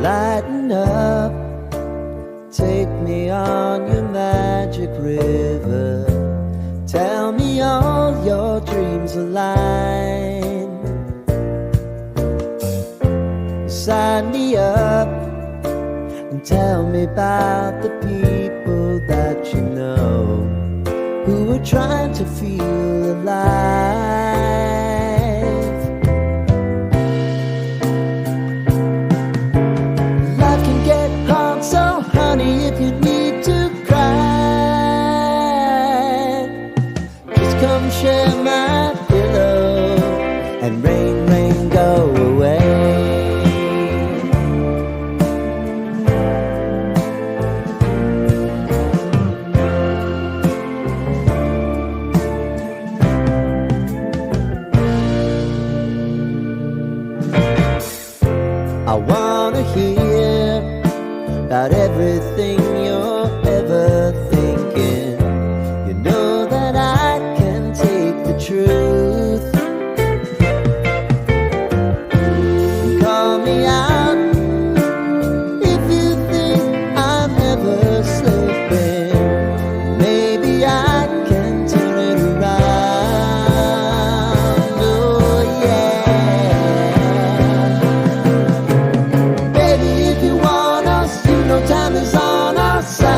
Lighten up, take me on your magic river. Tell me all your dreams align. Sign me up and tell me about the people that you know who are trying to feel alive. Life can get hard, so honey, if you need to cry, just come share my pillow and rain, rain, go away. I wanna hear about everything you're ever thinking. You know that I can take the truth. Call me out if you think I'm ever slipping. Maybe I can turn it around. Oh yeah. Baby, if you want us, you know time is on our side.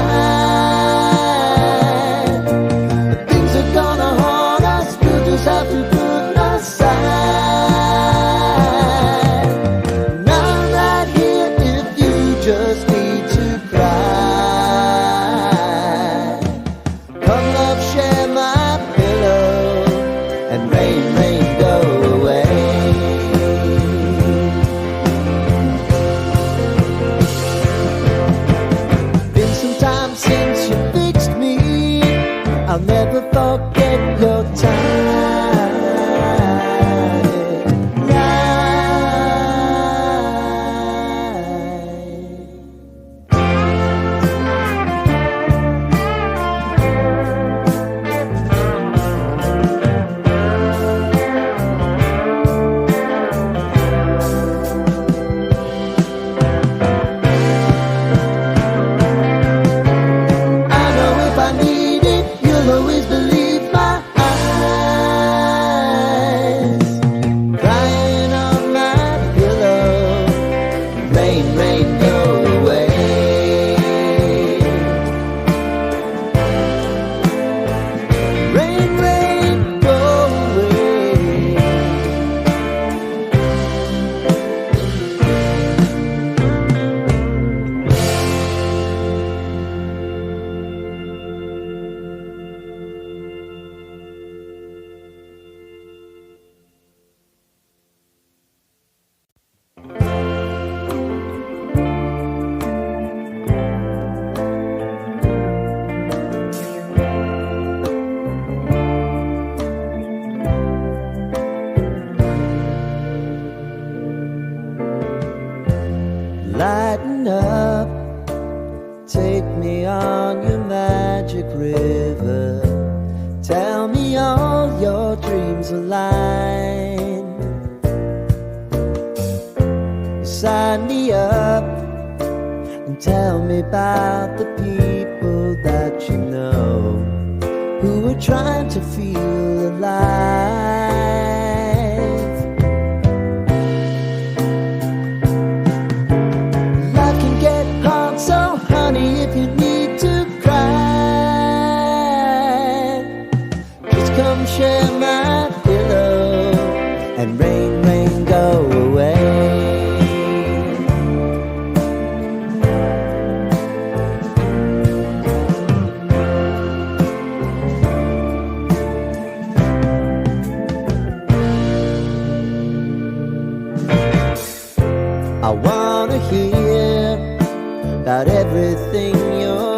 But things are gonna haunt us, we'll just have to put aside. And I'm right here if you just need to cry. Come love, share my pillow and rain, rain, go away. Been some time since you fixed me. I'll never forget your time. I know if I need it, you'll always believe my eyes. Crying on my pillow, rain, rain, go away. Rain, rain, go away. Lighten up, take me on your magic river. Tell me all your dreams align. Sign me up and tell me about the people that you know who are trying to feel alive. Life can get hard, so honey, if you need to cry, just come share my pillow and rain, rain, go away. I wanna hear about everything you're